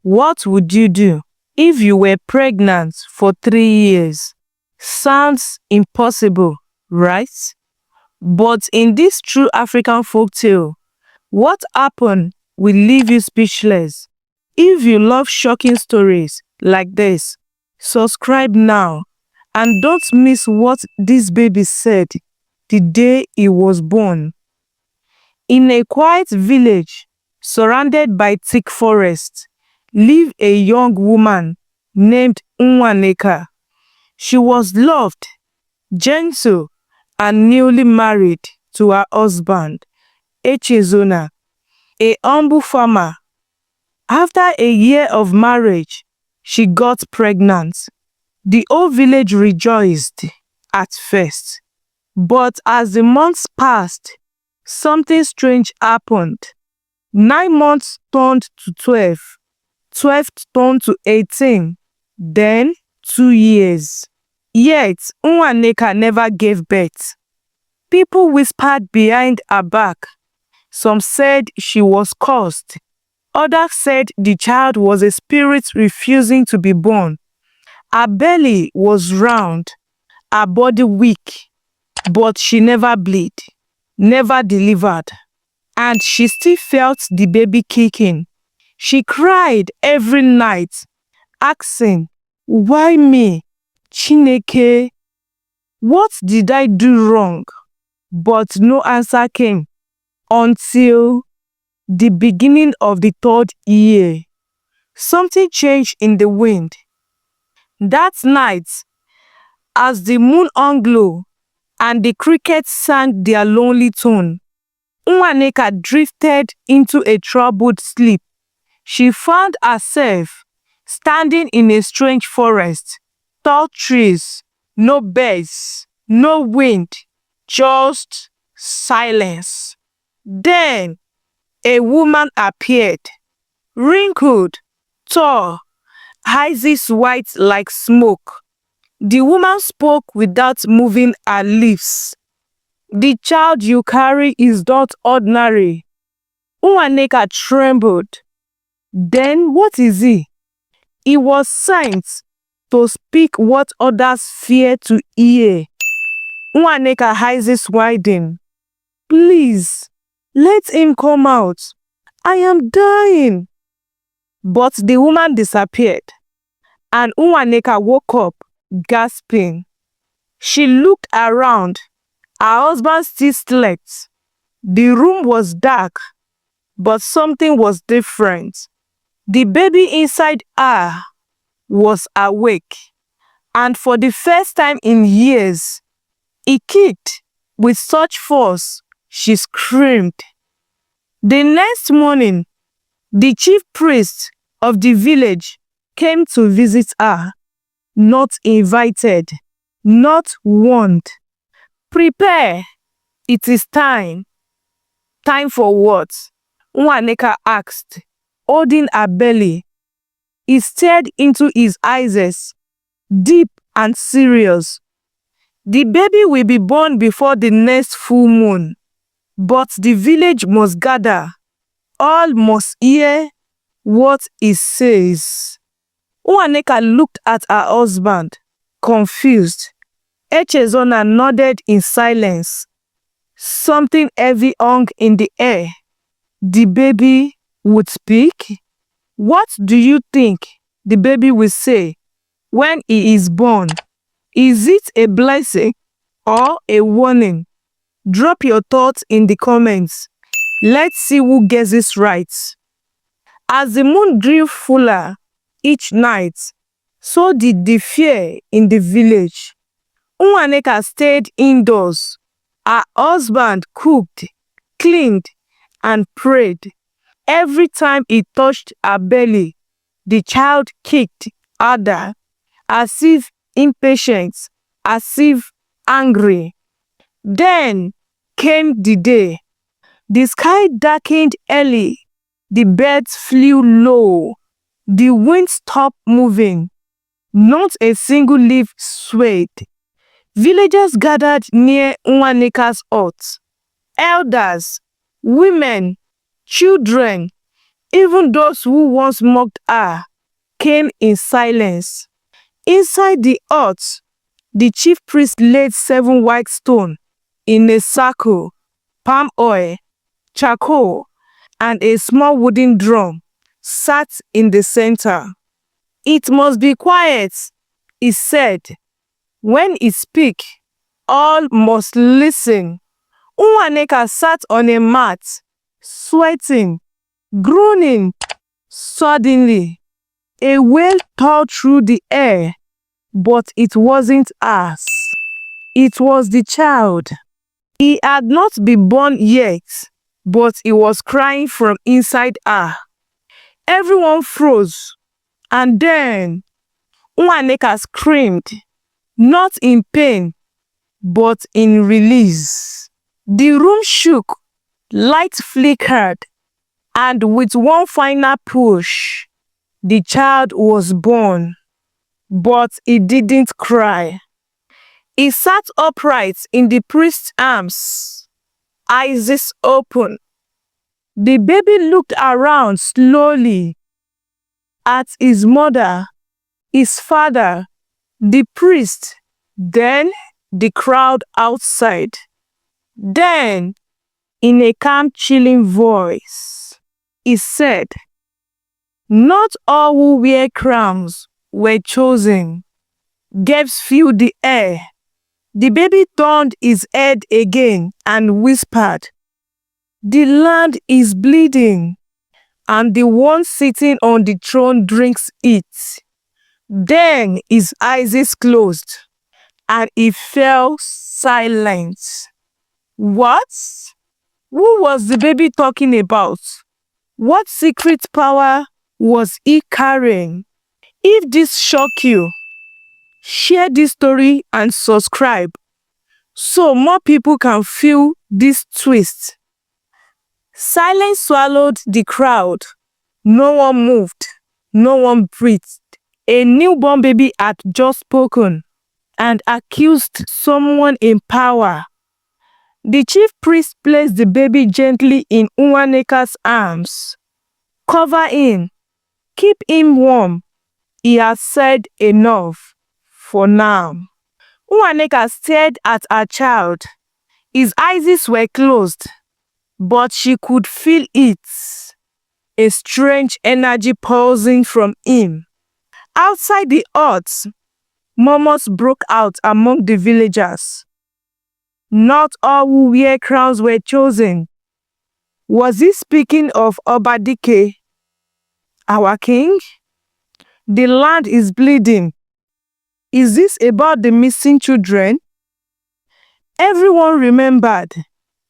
What would you do if you were pregnant for 3 years? Sounds impossible, right? But in this true African folktale, what happened will leave you speechless. If you love shocking stories like this, subscribe now and don't miss what this baby said the day he was born. In a quiet village surrounded by thick forests, lived a young woman named Nwaneka. She was loved, gentle, and newly married to her husband, Echezona, a humble farmer. After a year of marriage, she got pregnant. The whole village rejoiced at first, but as the months passed, something strange happened. 9 months turned to 12, 12 turned to 18, then 2 years. Yet, Nwaneka never gave birth. People whispered behind her back. Some said she was cursed. Others said the child was a spirit refusing to be born. Her belly was round, her body weak, but she never bled, never delivered, and she still felt the baby kicking. She cried every night, asking, "Why me? Chineke, what did I do wrong?" But no answer came until the beginning of the 3rd year. Something changed in the wind. That night, as the moon hung low and the crickets sang their lonely tune, Nwaneka drifted into a troubled sleep. She found herself standing in a strange forest. Tall trees, no birds, no wind, just silence. Then a woman appeared, wrinkled, tall, eyes white like smoke. The woman spoke without moving her lips. "The child you carry is not ordinary." Nwaneka trembled. "Then what is he?" He was sent to speak what others fear to hear. Nwaneka eyes widened. "Please, let him come out. I am dying." But the woman disappeared, and Nwaneka woke up, gasping. She looked around. Her husband still slept. The room was dark, but something was different. The baby inside her was awake, and for the first time in years, he kicked with such force she screamed. The next morning, the chief priest of the village came to visit her, not invited, not warned. "Prepare, it is time." "Time for what?" Nwaneka asked, holding her belly. He stared into his eyes, deep and serious. "The baby will be born before the next full moon, but the village must gather. All must hear what he says." Nwaneka looked at her husband, confused. Echezona nodded in silence. Something heavy hung in the air. The baby would speak? What do you think the baby will say when he is born? Is it a blessing or a warning? Drop your thoughts in the comments. Let's see who guesses right. As the moon grew fuller each night, so did the fear in the village. Nwaneka stayed indoors. Her husband cooked, cleaned, and prayed. Every time he touched her belly, the child kicked harder, as if impatient, as if angry. Then came the day. The sky darkened early. The birds flew low. The wind stopped moving. Not a single leaf swayed. Villagers gathered near Nwaneka's hut. Elders, women, children, Even those who once mocked her came in silence. Inside the hut, the chief priest laid 7 white stones in a circle, palm oil, charcoal, and a small wooden drum sat in the center. "It must be quiet," he said. "When he speaks, all must listen." Nwaneka sat on a mat, sweating, groaning. Suddenly, a wail tore through the air, but it wasn't us. It was the child. He had not been born yet, but he was crying from inside her. Everyone froze, and then Nwaneka screamed, not in pain, but in release. The room shook, lights flickered, and with one final push, the child was born. But he didn't cry. He sat upright in the priest's arms, eyes open. The baby looked around slowly at his mother, his father, the priest, then the crowd outside. Then, in a calm, chilling voice, he said, "Not all who wear crowns were chosen." Gaps filled the air. The baby turned his head again and whispered, "The land is bleeding, and the one sitting on the throne drinks it." Then his eyes closed, and he fell silent. What? Who was the baby talking about? What secret power was he carrying? If this shocked you, share this story and subscribe so more people can feel this twist. Silence swallowed the crowd. No one moved. No one breathed. A newborn baby had just spoken and accused someone in power. The chief priest placed the baby gently in Nwaneka's arms. "Cover him. Keep him warm. He has said enough for now." Nwaneka stared at her child. His eyes were closed, but she could feel it. A strange energy pulsing from him. Outside the hut, murmurs broke out among the villagers. Not all who wear crowns were chosen. Was he speaking of Obadike, our king? The land is bleeding. Is this about the missing children? Everyone remembered.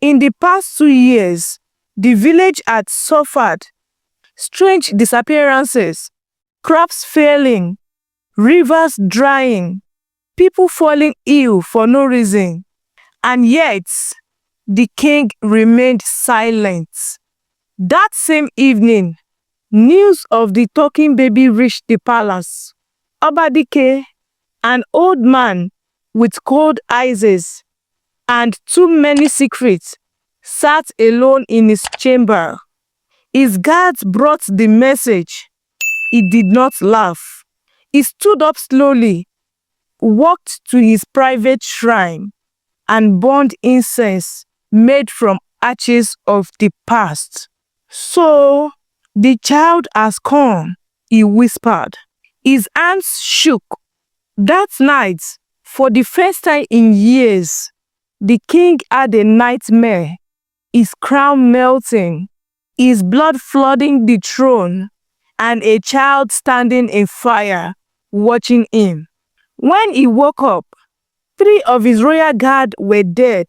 In the past 2 years, the village had suffered strange disappearances, crops failing, rivers drying, people falling ill for no reason. And yet, the king remained silent. That same evening, news of the talking baby reached the palace. Obadike, an old man with cold eyes and too many secrets, sat alone in his chamber. His guards brought the message. He did not laugh. He stood up slowly, walked to his private shrine, and burned incense made from ashes of the past. "So, the child has come," he whispered. His hands shook. That night, for the first time in years, the king had a nightmare. His crown melting, his blood flooding the throne, and a child standing in fire, watching him. When he woke up, 3 of his royal guard were dead.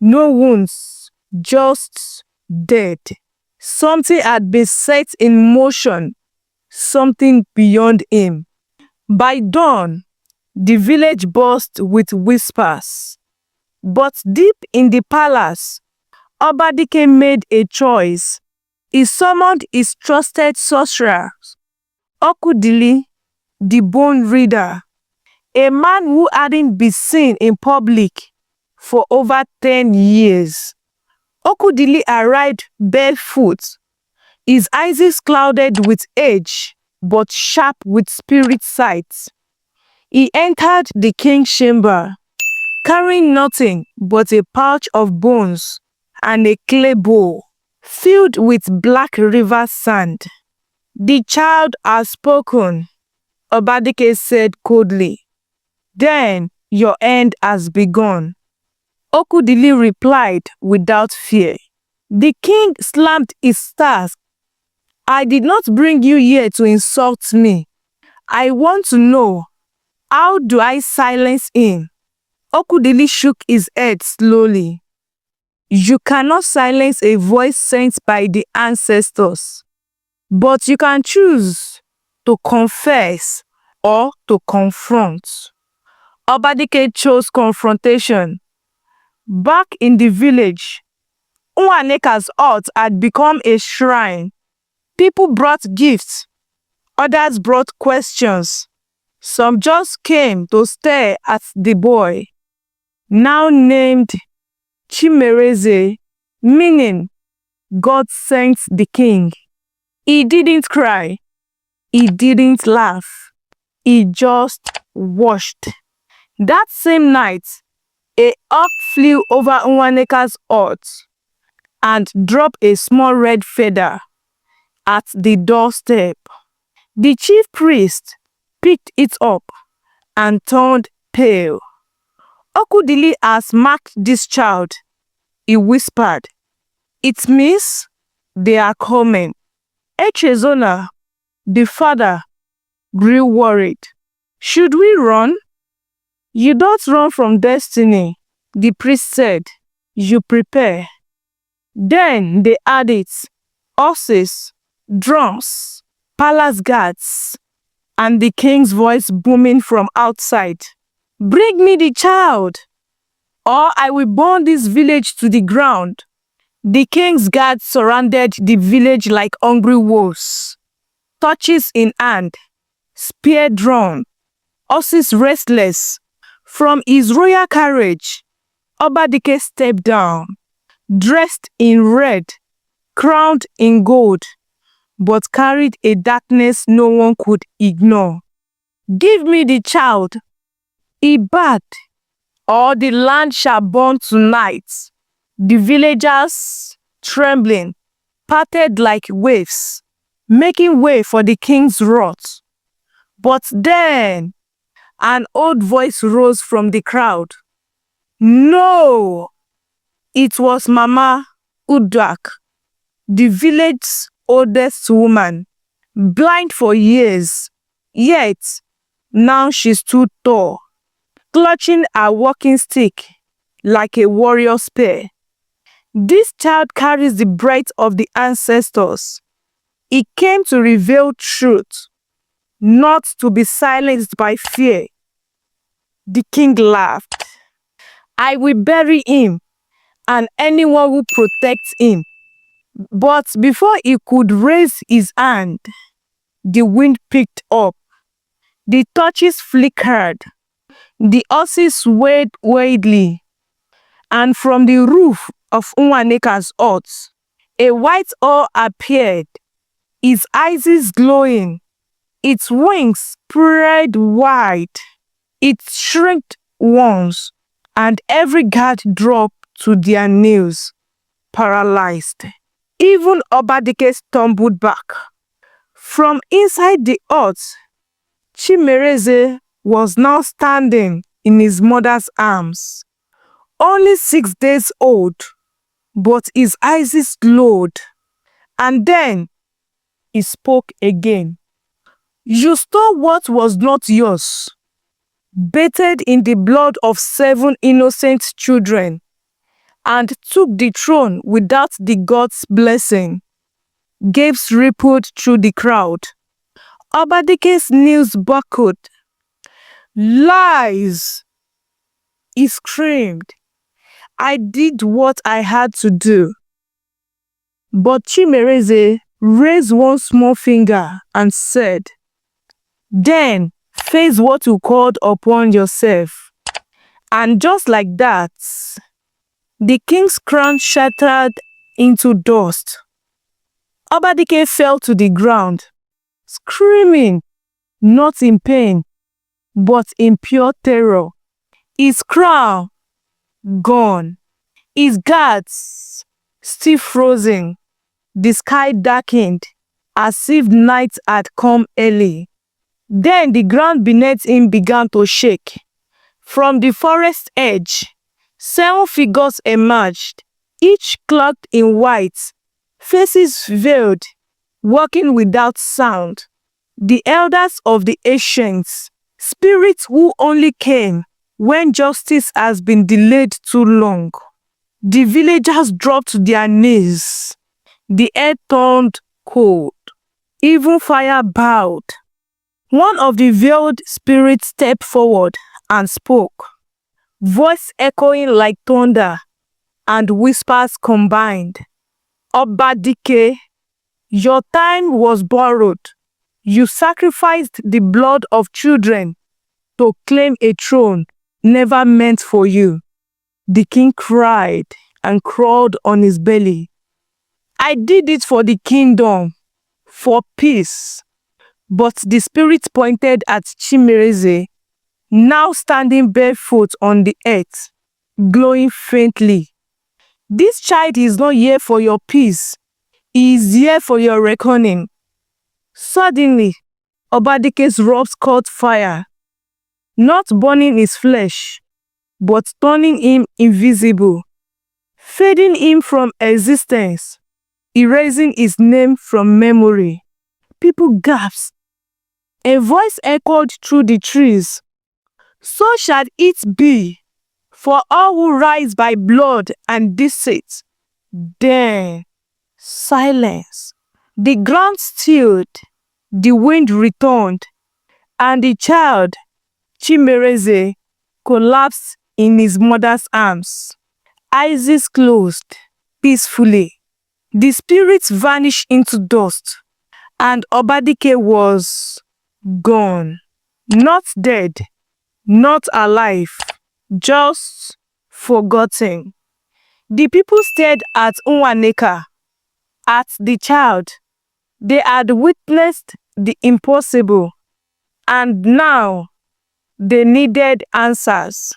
No wounds, just dead. Something had been set in motion, something beyond him. By dawn, the village buzzed with whispers. But deep in the palace, Obadike made a choice. He summoned his trusted sorcerer, Okudili, the bone reader, a man who hadn't been seen in public for over 10 years. Okudili arrived barefoot, his eyes clouded with age, but sharp with spirit sight. He entered the king's chamber, carrying nothing but a pouch of bones and a clay bowl filled with black river sand. "The child has spoken," Obadike said coldly. "Then your end has begun." Okudili replied without fear. The king slammed his stars. "I did not bring you here to insult me. I want to know, how do I silence him?" Okudili shook his head slowly. "You cannot silence a voice sent by the ancestors, but you can choose to confess or to confront." Obadike chose confrontation. Back in the village, Nwaneka's hut had become a shrine. People brought gifts, others brought questions. Some just came to stare at the boy, now named Chimereze, meaning God sent the king. He didn't cry. He didn't laugh. He just watched. That same night, a hawk flew over Nwaneka's hut and dropped a small red feather at the doorstep. The chief priest picked it up and turned pale. "Okudili has marked this child," he whispered. "It means they are coming." Echezona, the father, grew worried. "Should we run?" "You don't run from destiny," the priest said. "You prepare." Then they added horses, drums, palace guards, and the king's voice booming from outside. "Bring me the child, or I will burn this village to the ground." The king's guards surrounded the village like hungry wolves, torches in hand, spear drawn, horses restless. From his royal carriage, Obadike stepped down, dressed in red, crowned in gold, but carried a darkness no one could ignore. "Give me the child," he begged, "or the land shall burn tonight." The villagers, trembling, parted like waves, making way for the king's wrath. But then an old voice rose from the crowd. "No!" It was Mama Udak, the village's oldest woman, blind for years, yet now she stood tall, clutching her walking stick like a warrior spear. "This child carries the breath of the ancestors. He came to reveal truth, not to be silenced by fear." The king laughed. "I will bury him and anyone who protects him." But before he could raise his hand, the wind picked up. The torches flickered. The horses swayed wildly. And from the roof of Nwaneka's hut, a white owl appeared, its eyes glowing, its wings spread wide. It shrieked once, and every guard dropped to their knees, paralyzed. Even Obadike stumbled back. From inside the hut, Chimereze was now standing in his mother's arms. Only 6 days old, but his eyes glowed. And then he spoke again. "You stole what was not yours, bathed in the blood of 7 innocent children, and took the throne without the God's blessing." Gaps rippled through the crowd. Obadike's knees buckled. "Lies!" he screamed. "I did what I had to do." But Chimereze raised one small finger and said, "Then face what you called upon yourself." And just like that, the king's crown shattered into dust. Obadike fell to the ground, screaming, not in pain, but in pure terror. His crown gone, his guards still frozen, the sky darkened as if night had come early. Then the ground beneath him began to shake. From the forest edge, 7 figures emerged, each cloaked in white, faces veiled, walking without sound. The elders of the ancients, spirits who only came when justice has been delayed too long. The villagers dropped to their knees. The air turned cold. Even fire bowed. One of the veiled spirits stepped forward and spoke, voice echoing like thunder and whispers combined. Obadike, your time was borrowed. You sacrificed the blood of children to claim a throne never meant for you. The king cried and crawled on his belly. I did it for the kingdom, for peace. But the spirit pointed at Chimereze, now standing barefoot on the earth, glowing faintly. This child is not here for your peace. He is here for your reckoning. Suddenly, Obadike's robes caught fire, not burning his flesh, but turning him invisible, fading him from existence, erasing his name from memory. People gasped. A voice echoed through the trees. So shall it be for all who rise by blood and deceit. Then, silence. The ground stilled, the wind returned, and the child, Chimereze, collapsed in his mother's arms. Eyes closed, peacefully. The spirits vanished into dust, and Obadike was gone. Not dead, not alive, just forgotten. The people stared at Nwaneka, at the child. They had witnessed the impossible, and now they needed answers.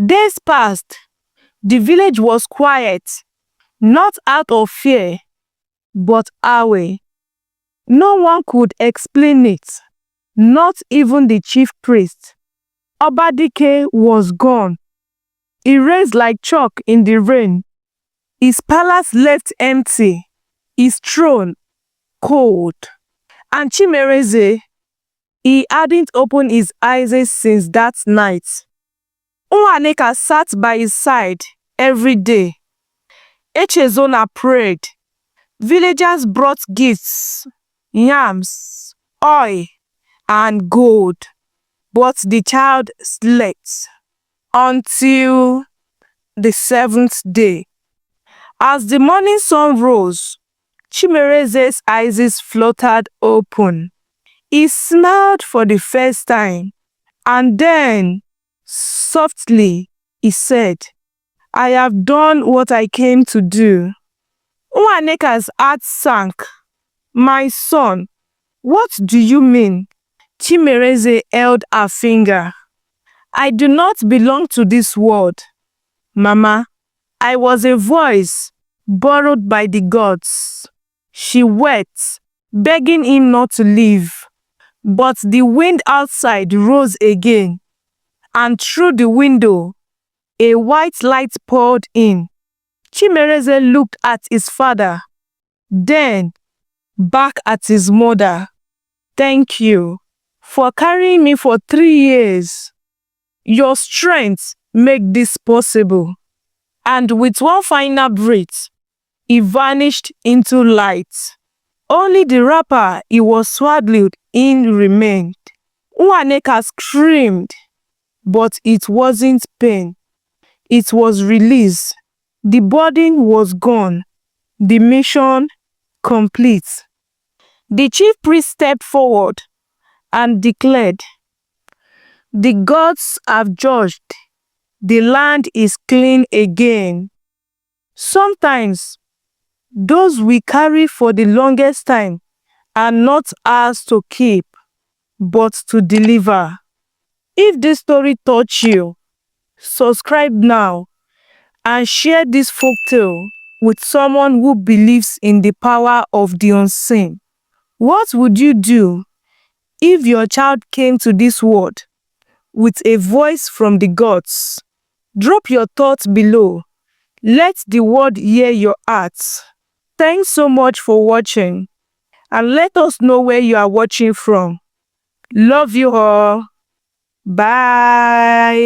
Days passed. The village was quiet, not out of fear, but awe. No one could explain it, not even the chief priest. Obadike was gone, erased like chalk in the rain. His palace left empty, his throne cold. And Chimereze, he hadn't opened his eyes since that night. Nwaneka sat by his side every day. Echezona prayed. Villagers brought gifts, yams, oil, and gold. But the child slept until the 7th day. As the morning sun rose, Chimereze's eyes fluttered open. He smiled for the first time, and then, softly, he said, I have done what I came to do. Nwaneka's heart sank. My son, what do you mean? Chimereze held her finger. I do not belong to this world. Mama, I was a voice borrowed by the gods. She wept, begging him not to leave. But the wind outside rose again, and through the window, a white light poured in. Chimereze looked at his father, then back at his mother. Thank you for carrying me for 3 years. Your strength made this possible. And with one final breath, he vanished into light. Only the wrapper he was swaddled in remained. Nwaneka screamed, but it wasn't pain. It was release. The burden was gone. The mission complete. The chief priest stepped forward and declared, the gods have judged. The land is clean again. Sometimes Those we carry for the longest time are not ours to keep, but to deliver. If this story touched you, subscribe now and share this folktale with someone who believes in the power of the unseen. What would you do if your child came to this world with a voice from the gods? Drop your thoughts below. Let the world hear your heart. Thanks so much for watching, and let us know where you are watching from. Love you all. Bye.